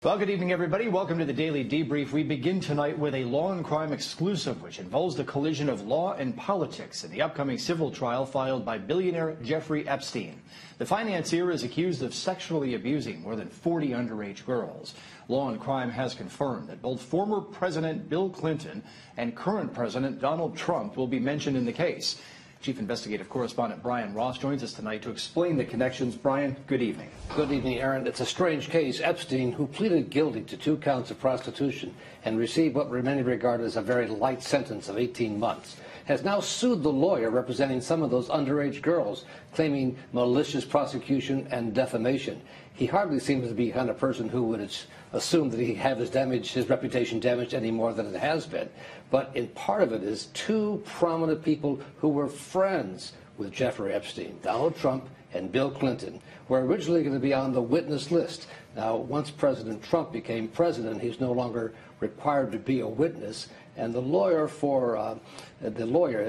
Well, good evening, everybody. Welcome to the Daily Debrief. We begin tonight with a Law and Crime exclusive, which involves the collision of law and politics in the upcoming civil trial filed by billionaire Jeffrey Epstein. The financier is accused of sexually abusing more than 40 underage girls. Law and Crime has confirmed that both former President Bill Clinton and current President Donald Trump will be mentioned in the case. Chief Investigative Correspondent Brian Ross joins us tonight to explain the connections. Brian, good evening. Good evening, Aaron. It's a strange case. Epstein, who pleaded guilty to 2 counts of prostitution and received what many regard as a very light sentence of 18 months, has now sued the lawyer representing some of those underage girls, claiming malicious prosecution and defamation. He hardly seems to be the kind of person who would assume that he'd have his reputation damaged any more than it has been. But in part of it is 2 prominent people who were friends with Jeffrey Epstein, Donald Trump and Bill Clinton, were originally going to be on the witness list. Now, once President Trump became president, he's no longer required to be a witness. And the lawyer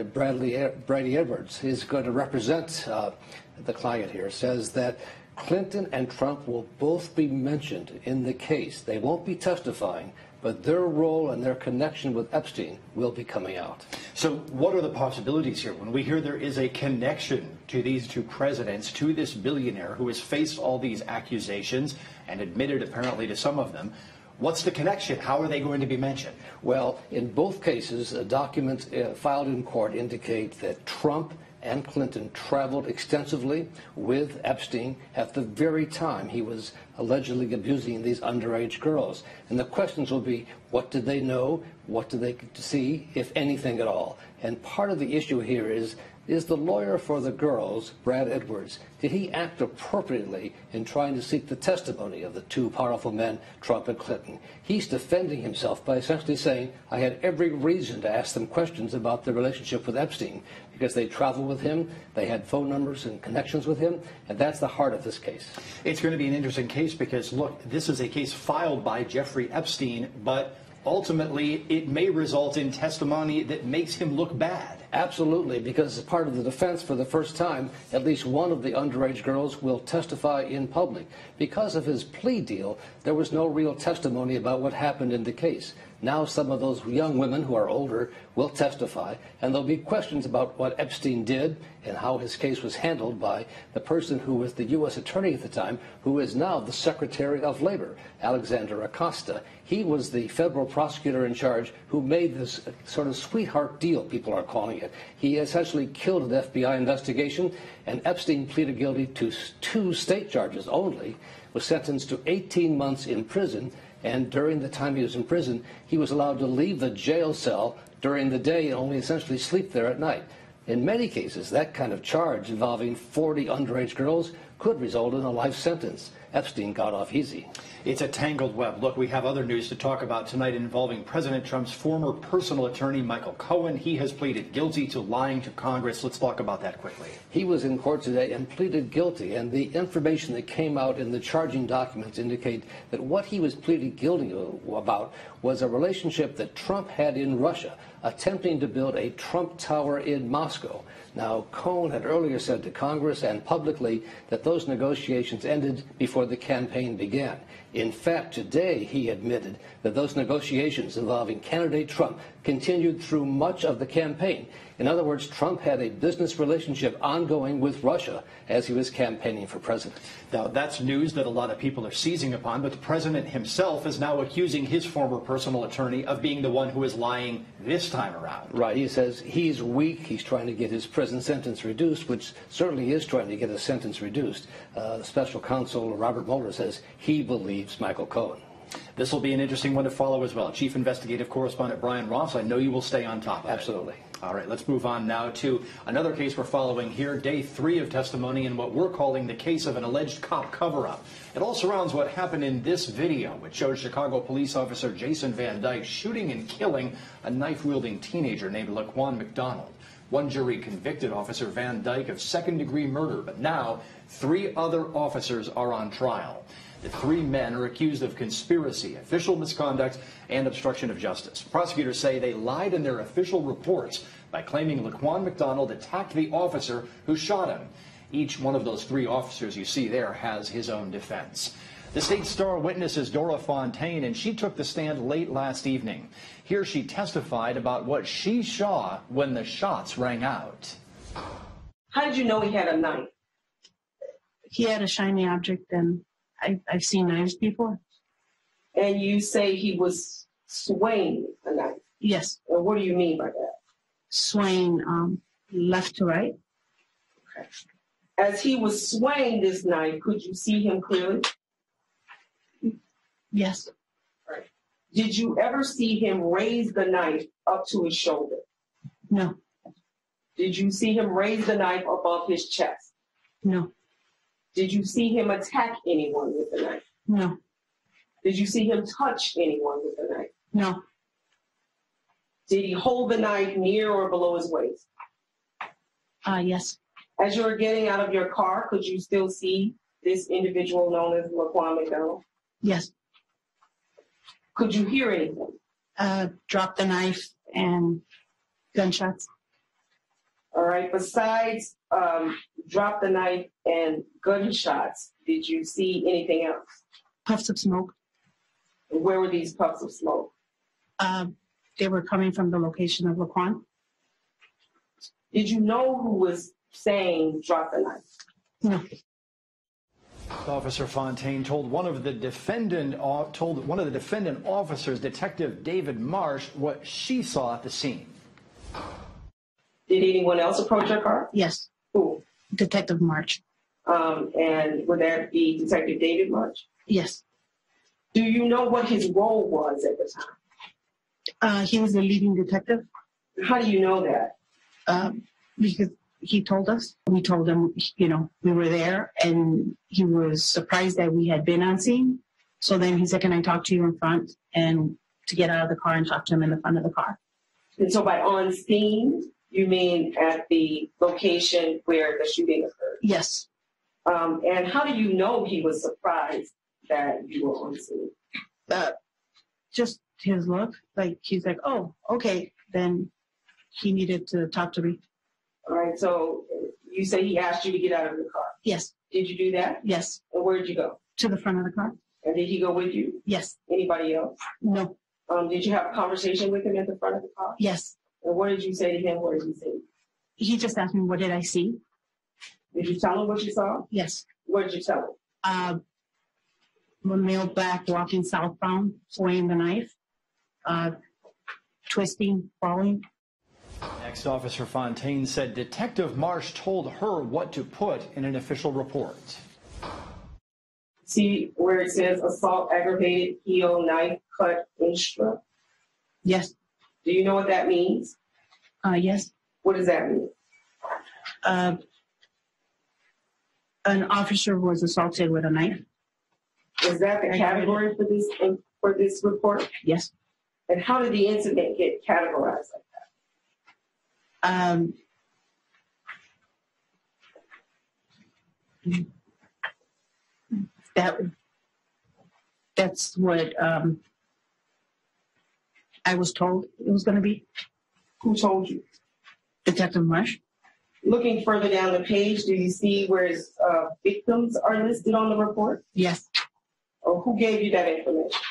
Brady Edwards, is going to represent the client here, says that Clinton and Trump will both be mentioned in the case. They won't be testifying, but their role and their connection with Epstein will be coming out. So what are the possibilities here when we hear there is a connection to these 2 presidents, to this billionaire who has faced all these accusations and admitted apparently to some of them? What's the connection? How are they going to be mentioned? Well, in both cases, documents filed in court indicate that Trump and Clinton traveled extensively with Epstein at the very time he was allegedly abusing these underage girls. And the questions will be, what did they know? What did they see, if anything at all? And part of the issue here is the lawyer for the girls, Brad Edwards, did he act appropriately in trying to seek the testimony of the 2 powerful men, Trump and Clinton? He's defending himself by essentially saying, I had every reason to ask them questions about their relationship with Epstein because they traveled with him, they had phone numbers and connections with him, and that's the heart of this case. It's going to be an interesting case because, look, this is a case filed by Jeffrey Epstein, but ultimately it may result in testimony that makes him look bad. Absolutely, because as part of the defense, for the first time, at least one of the underage girls will testify in public. Because of his plea deal, there was no real testimony about what happened in the case. Now some of those young women who are older will testify, and there'll be questions about what Epstein did and how his case was handled by the person who was the U.S. attorney at the time, who is now the Secretary of Labor, Alexander Acosta. He was the federal prosecutor in charge who made this sort of sweetheart deal, people are calling it. He essentially killed an FBI investigation, and Epstein pleaded guilty to 2 state charges only, was sentenced to 18 months in prison, and during the time he was in prison, he was allowed to leave the jail cell during the day and only essentially sleep there at night. In many cases, that kind of charge involving 40 underage girls could result in a life sentence. Epstein got off easy. It's a tangled web. Look, we have other news to talk about tonight involving President Trump's former personal attorney, Michael Cohen. He has pleaded guilty to lying to Congress. Let's talk about that quickly. He was in court today and pleaded guilty, and the information that came out in the charging documents indicate that what he was pleading guilty about was a relationship that Trump had in Russia, attempting to build a Trump Tower in Moscow. Now, Cohen had earlier said to Congress and publicly that those negotiations ended before the campaign began. In fact, today he admitted that those negotiations involving candidate Trump continued through much of the campaign. In other words, Trump had a business relationship ongoing with Russia as he was campaigning for president. Now, that's news that a lot of people are seizing upon, but the president himself is now accusing his former personal attorney of being the one who is lying this time around. Right. He says he's weak. He's trying to get his prison sentence reduced, which certainly is trying to get a sentence reduced. Special counsel Robert Mueller says he believes Michael Cohen. This will be an interesting one to follow as well. Chief Investigative Correspondent Brian Ross, I know you will stay on top of it. Absolutely. All right, let's move on now to another case we're following here, day 3 of testimony in what we're calling the case of an alleged cop cover-up. It all surrounds what happened in this video, which shows Chicago police officer Jason Van Dyke shooting and killing a knife-wielding teenager named Laquan McDonald. One jury convicted Officer Van Dyke of second-degree murder, but now 3 other officers are on trial. The 3 men are accused of conspiracy, official misconduct, and obstruction of justice. Prosecutors say they lied in their official reports by claiming Laquan McDonald attacked the officer who shot him. Each one of those 3 officers you see there has his own defense. The state's star witness is Dora Fontaine, and she took the stand late last evening. Here she testified about what she saw when the shots rang out. How did you know he had a knife? He had a shiny object, and I've seen knives before. And you say he was swaying a knife. Yes. And what do you mean by that? Swaying left to right. Okay. As he was swaying this knife, could you see him clearly? Yes. Right. Did you ever see him raise the knife up to his shoulder? No. Did you see him raise the knife above his chest? No. Did you see him attack anyone with the knife? No. Did you see him touch anyone with the knife? No. Did he hold the knife near or below his waist? Yes. As you were getting out of your car, could you still see this individual known as Laquan McDonald? Yes. Could you hear anything? Drop the knife and gunshots. All right. Besides drop the knife and gunshots, did you see anything else? Puffs of smoke. Where were these puffs of smoke? They were coming from the location of Laquan. Did you know who was saying drop the knife? No. Officer Fontaine told one of the defendant officers, Detective David Marsh, what she saw at the scene. Did anyone else approach your car? Yes. Who? Detective March. And would that be Detective David March? Yes. Do you know what his role was at the time? He was the leading detective. How do you know that? Because he told us. We told him, we were there, and he was surprised that we had been on scene. So then he said, "Can I talk to you in front?" And to get out of the car and talk to him in the front of the car. And so by on scene, you mean at the location where the shooting occurred? Yes. And how do you know he was surprised that you were on scene? Just his look. Like, he's like, "Oh, okay." Then he needed to talk to me. All right. So you say he asked you to get out of the car. Yes. Did you do that? Yes. And where did you go? To the front of the car. And did he go with you? Yes. Anybody else? No. Did you have a conversation with him at the front of the car? Yes. And what did you say to him? What did he say? He just asked me, "What did I see?" Did you tell him what you saw? Yes. What did you tell him? A male black walking southbound, swaying the knife, twisting, falling. Next, Officer Fontaine said Detective Marsh told her what to put in an official report. See where it says assault, aggravated, heel, knife, cut, instra? Yes. Do you know what that means? Yes. What does that mean? An officer was assaulted with a knife. Is that the category for this report? Yes. And how did the incident get categorized like that? That's what I was told it was going to be. Who told you? Detective Marsh. Looking further down the page, do you see where victims are listed on the report? Yes. Or who gave you that information?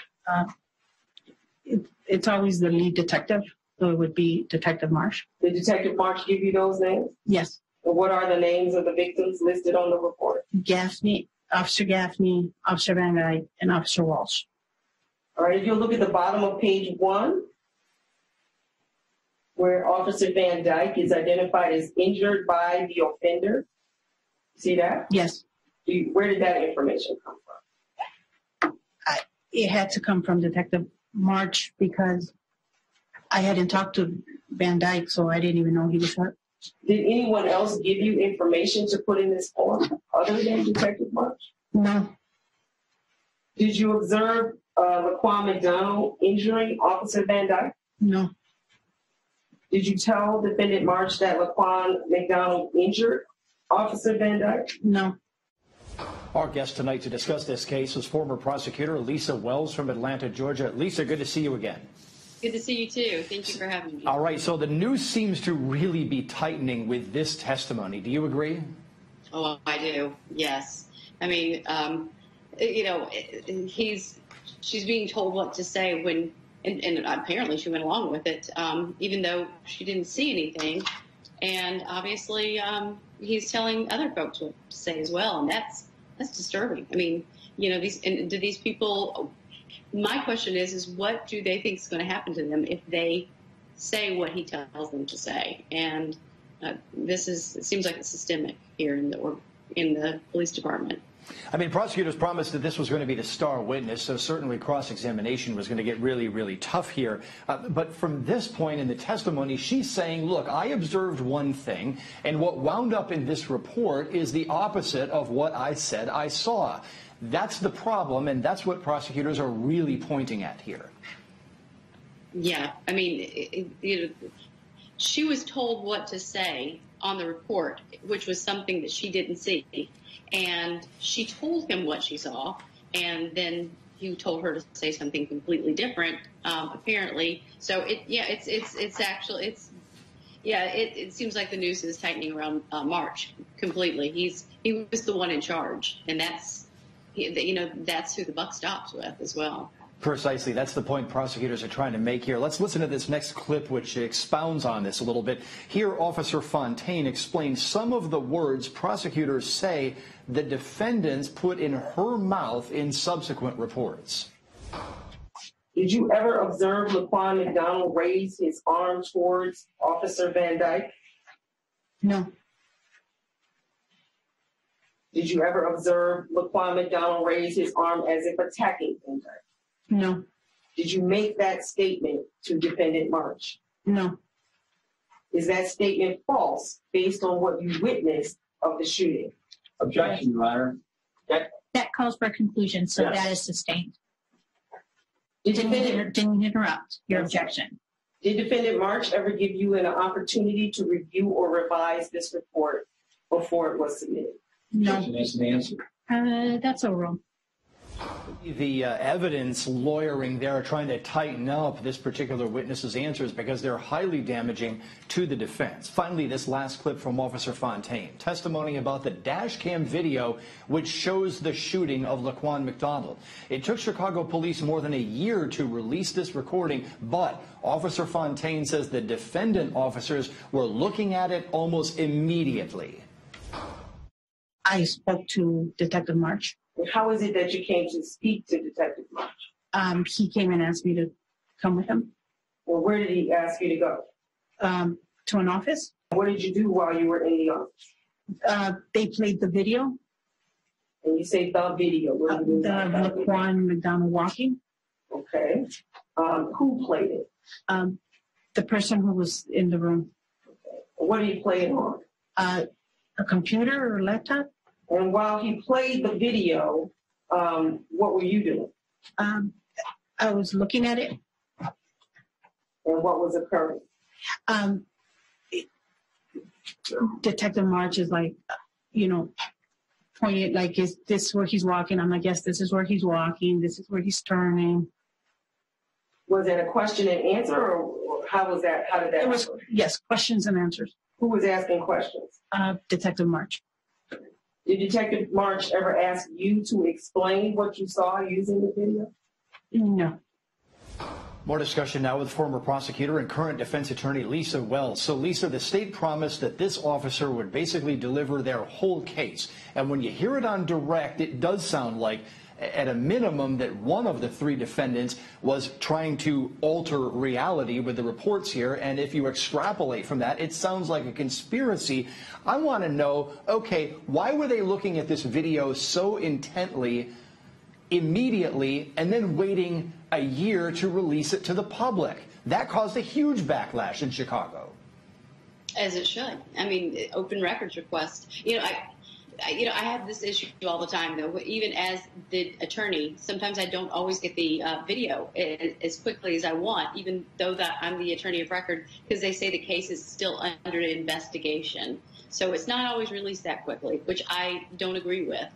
It's always the lead detective, so it would be Detective Marsh. Did Detective Marsh give you those names? Yes. And what are the names of the victims listed on the report? Gaffney, Officer Gaffney, Officer Van Dyke, and Officer Walsh. All right, if you look at the bottom of page 1, where Officer Van Dyke is identified as injured by the offender. See that? Yes. Where did that information come from? It had to come from Detective March because I hadn't talked to Van Dyke, so I didn't even know he was hurt. Did anyone else give you information to put in this form other than Detective March? No. Did you observe Laquan McDonald injuring Officer Van Dyke? No. Did you tell Defendant March that Laquan McDonald injured Officer Van Dyke? No. Our guest tonight to discuss this case is former prosecutor Lisa Wells from Atlanta, Georgia. Lisa, good to see you again. Good to see you too. Thank you for having me. All right, so the news seems to really be tightening with this testimony. Do you agree? Oh, I do. Yes. I mean, she's being told what to say when, and apparently she went along with it, even though she didn't see anything. And obviously, he's telling other folks what to say as well, and that's disturbing. I mean, do these people? My question is what do they think is going to happen to them if they say what he tells them to say? And it seems like it's systemic here in the police department. I mean, prosecutors promised that this was going to be the star witness, so certainly cross-examination was going to get really, really tough here. But from this point in the testimony, she's saying, look, I observed one thing, and what wound up in this report is the opposite of what I said I saw. That's the problem, and that's what prosecutors are really pointing at here. Yeah, I mean, she was told what to say on the report, which was something that she didn't see. And she told him what she saw, and then he told her to say something completely different, apparently. So it seems like the noose is tightening around March completely. He was the one in charge, and that's who the buck stops with as well. Precisely. That's the point prosecutors are trying to make here. Let's listen to this next clip, which expounds on this a little bit. Here, Officer Fontaine explains some of the words prosecutors say the defendants put in her mouth in subsequent reports. Did you ever observe Laquan McDonald raise his arm towards Officer Van Dyke? No. Did you ever observe Laquan McDonald raise his arm as if attacking Van Dyke? No. Did you make that statement to Defendant March? No. Is that statement false based on what you witnessed of the shooting? Objection, Your Honor. That calls for a conclusion, so Yes. that is sustained. Didn't Didn't interrupt your objection. Did Defendant March ever give you an opportunity to review or revise this report before it was submitted? No. Objection is an answer. That's a rule. The evidence lawyering there trying to tighten up this particular witness's answers because they're highly damaging to the defense. Finally, this last clip from Officer Fontaine, testimony about the dash cam video which shows the shooting of Laquan McDonald. It took Chicago police more than a year to release this recording, but Officer Fontaine says the defendant officers were looking at it almost immediately. I spoke to Detective March. How is it that you came to speak to Detective March? He came and asked me to come with him Well, where did he ask you to go? to an office. What did you do while you were in the office? They played the video, And you say the video. What the do you mean by the video? Laquan McDonald walking. Okay. Who played it? The person who was in the room. What did he play it on? A computer or laptop. And while he played the video, what were you doing? I was looking at it. And what was occurring? Detective March is like, pointed like, is this where he's walking? I'm like, yes, this is where he's walking. This is where he's turning. Was it a question and answer, or how was that? How did that? It was, happen? yes, questions and answers. Who was asking questions? Detective March. Did Detective March ever ask you to explain what you saw using the video? No. More discussion now with former prosecutor and current defense attorney Lisa Wells. So, Lisa, the state promised that this officer would basically deliver their whole case. And when you hear it on direct, it does sound like, at a minimum, that one of the three defendants was trying to alter reality with the reports here. And if you extrapolate from that, it sounds like a conspiracy. I want to know, okay, why were they looking at this video so intently immediately and then waiting a year to release it to the public? That caused a huge backlash in Chicago. As it should. I mean, open records request. I have this issue all the time, though. Even as the attorney, sometimes I don't always get the video as quickly as I want, even though that I'm the attorney of record, because they say the case is still under investigation. So it's not always released that quickly, which I don't agree with.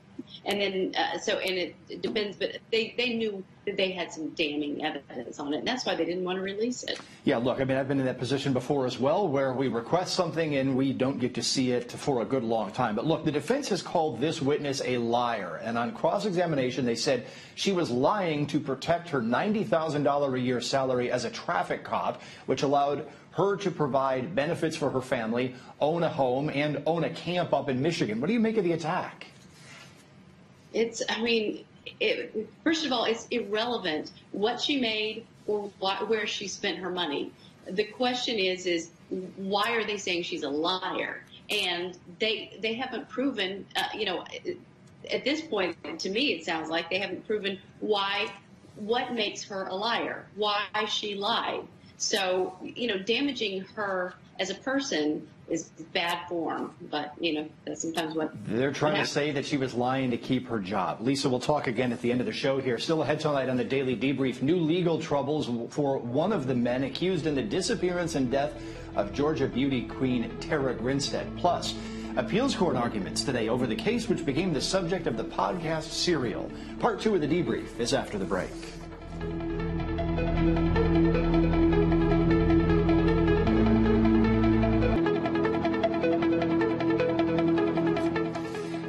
And then, and it depends, but they knew that they had some damning evidence on it, and that's why they didn't want to release it. Yeah, look, I mean, I've been in that position before as well, where we request something and we don't get to see it for a good long time. But look, the defense has called this witness a liar, and on cross-examination, they said she was lying to protect her $90,000 a year salary as a traffic cop, which allowed her to provide benefits for her family, own a home, and own a camp up in Michigan. What do you make of the attack? First of all, it's irrelevant what she made or where she spent her money. The question is why are they saying she's a liar? And they haven't proven, at this point, to me, it sounds like they haven't proven what makes her a liar, why she lied. So, damaging her as a person is bad form, but, that's sometimes what they're trying to say, that she was lying to keep her job. Lisa, we'll talk again at the end of the show here. Still ahead tonight on the Daily Debrief, new legal troubles for one of the men accused in the disappearance and death of Georgia beauty queen Tara Grinstead. Plus, appeals court arguments today over the case which became the subject of the podcast Serial. Part 2 of the Debrief is after the break.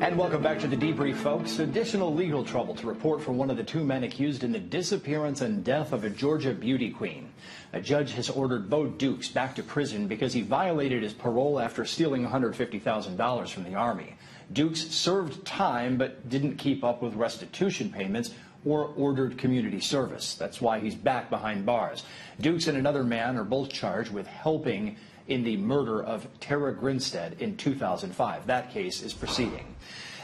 And welcome back to the Debrief, folks. Additional legal trouble to report for one of the two men accused in the disappearance and death of a Georgia beauty queen. A judge has ordered Bo Dukes back to prison because he violated his parole after stealing $150,000 from the Army. Dukes served time but didn't keep up with restitution payments or ordered community service. That's why he's back behind bars. Dukes and another man are both charged with helping in the murder of Tara Grinstead in 2005. That case is proceeding.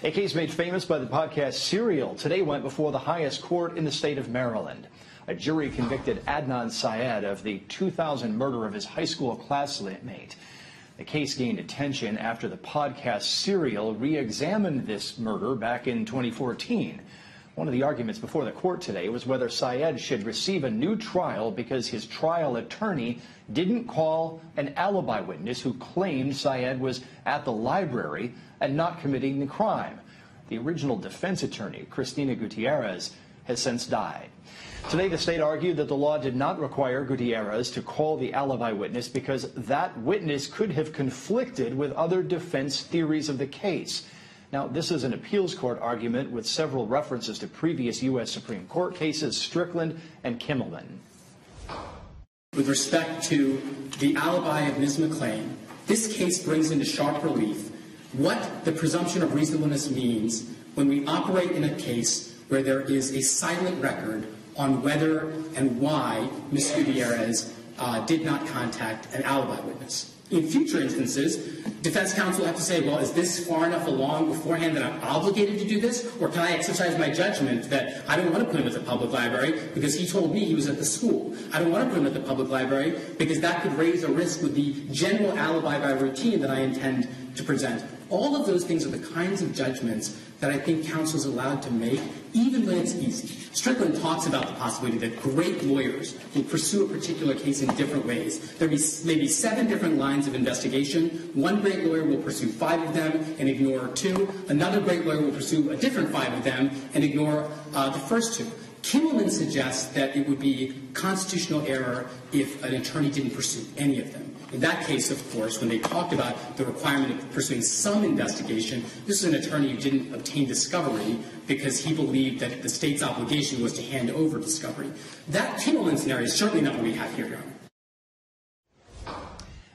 A case made famous by the podcast Serial today went before the highest court in the state of Maryland. A jury convicted Adnan Syed of the 2000 murder of his high school classmate. The case gained attention after the podcast Serial re-examined this murder back in 2014. One of the arguments before the court today was whether Syed should receive a new trial because his trial attorney didn't call an alibi witness who claimed Syed was at the library and not committing the crime. The original defense attorney, Cristina Gutierrez, has since died. Today, the state argued that the law did not require Gutierrez to call the alibi witness because that witness could have conflicted with other defense theories of the case. Now, this is an appeals court argument with several references to previous U.S. Supreme Court cases, Strickland and Kimmelman. With respect to the alibi of Ms. McClain, this case brings into sharp relief what the presumption of reasonableness means when we operate in a case where there is a silent record on whether and why Ms. Gutierrez did not contact an alibi witness. In future instances, defense counsel have to say, well, is this far enough along beforehand that I'm obligated to do this? Or can I exercise my judgment that I don't want to put him at the public library because he told me he was at the school? I don't want to put him at the public library because that could raise a risk with the general alibi by routine that I intend to present. All of those things are the kinds of judgments that I think counsel is allowed to make, even when it's easy. Strickland talks about the possibility that great lawyers will pursue a particular case in different ways. There may be 7 different lines of investigation. One great lawyer will pursue 5 of them and ignore 2. Another great lawyer will pursue a different 5 of them and ignore the first 2. Kimmelman suggests that it would be constitutional error if an attorney didn't pursue any of them. In that case, of course, when they talked about the requirement of pursuing some investigation, this is an attorney who didn't obtain discovery because he believed that the state's obligation was to hand over discovery. That Kimmelman scenario is certainly not what we have here, Your Honor.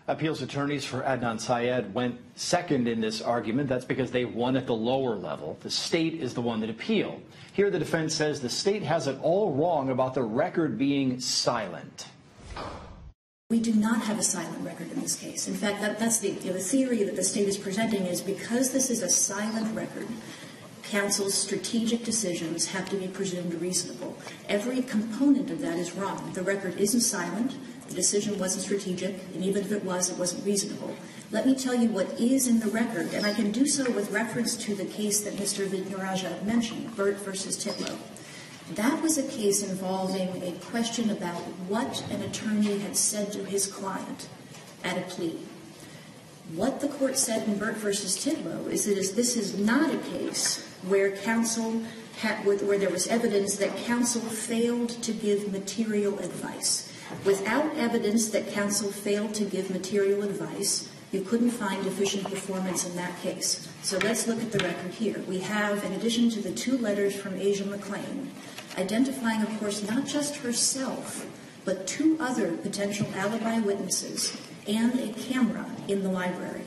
Appeals attorneys for Adnan Syed went second in this argument. That's because they won at the lower level. The state is the one that appealed. Here the defense says the state has it all wrong about the record being silent. We do not have a silent record in this case. In fact, that's the theory that the state is presenting is because this is a silent record, counsel's strategic decisions have to be presumed reasonable. Every component of that is wrong. The record isn't silent. The decision wasn't strategic. And even if it wasn't reasonable. Let me tell you what is in the record, and I can do so with reference to the case that Mr. Vignaraja mentioned, Burt versus Titlow. That was a case involving a question about what an attorney had said to his client at a plea. What the court said in Burt versus Titlow is that this is not a case where where there was evidence that counsel failed to give material advice. Without evidence that counsel failed to give material advice, you couldn't find deficient performance in that case. So let's look at the record here. We have, in addition to the 2 letters from Asia McClain, identifying, of course, not just herself, but 2 other potential alibi witnesses and a camera in the library.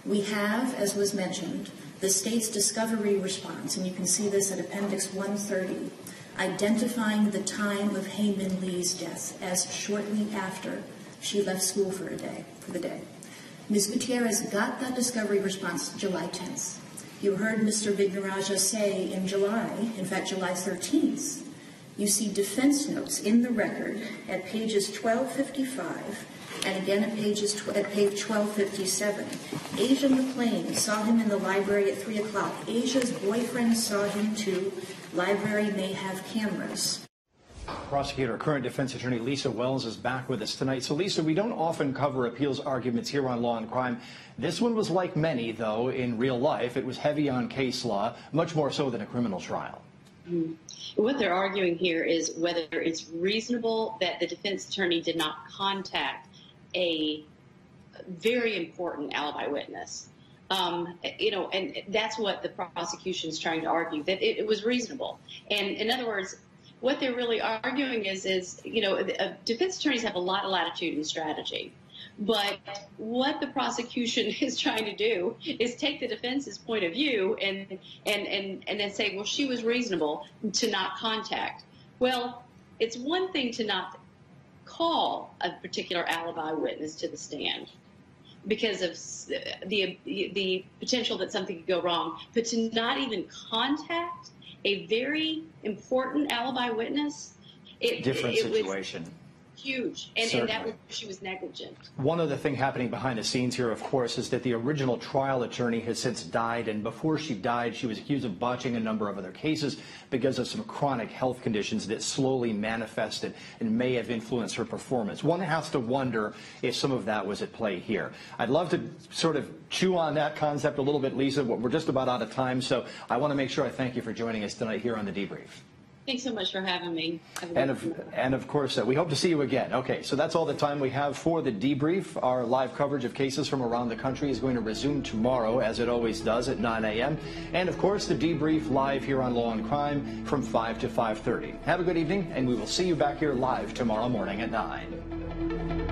We have, as was mentioned, the state's discovery response, and you can see this at Appendix 130, identifying the time of Heyman Lee's death as shortly after she left school for the day. Ms. Gutierrez got that discovery response July 10th. You heard Mr. Vignaraja say in July, in fact July 13th, you see defense notes in the record at pages 1255 and again at page 1257. Asia McClain saw him in the library at 3 o'clock. Asia's boyfriend saw him too. Library may have cameras. Prosecutor, current defense attorney Lisa Wells is back with us tonight. So, Lisa, we don't often cover appeals arguments here on Law and Crime. This one was like many, though, in real life. It was heavy on case law, much more so than a criminal trial. What they're arguing here is whether it's reasonable that the defense attorney did not contact a very important alibi witness. And that's what the prosecution is trying to argue, that it was reasonable. And in other words, what they're really arguing is defense attorneys have a lot of latitude in strategy. But what the prosecution is trying to do is take the defense's point of view and then say, well, she was reasonable to not contact. Well, it's one thing to not call a particular alibi witness to the stand because of the potential that something could go wrong, but to not even contact a very important alibi witness, Different situation. Was huge, and that was, she was negligent. One other thing happening behind the scenes here, of course, is that the original trial attorney has since died, and before she died, she was accused of botching a number of other cases because of some chronic health conditions that slowly manifested and may have influenced her performance. One has to wonder if some of that was at play here. I'd love to sort of chew on that concept a little bit, Lisa, but we're just about out of time, so I want to make sure I thank you for joining us tonight here on The Debrief. Thanks so much for having me. And of course, we hope to see you again. Okay, so that's all the time we have for The Debrief. Our live coverage of cases from around the country is going to resume tomorrow, as it always does, at 9 a.m. And of course, The Debrief live here on Law and Crime from 5 to 5:30. Have a good evening, and we will see you back here live tomorrow morning at 9.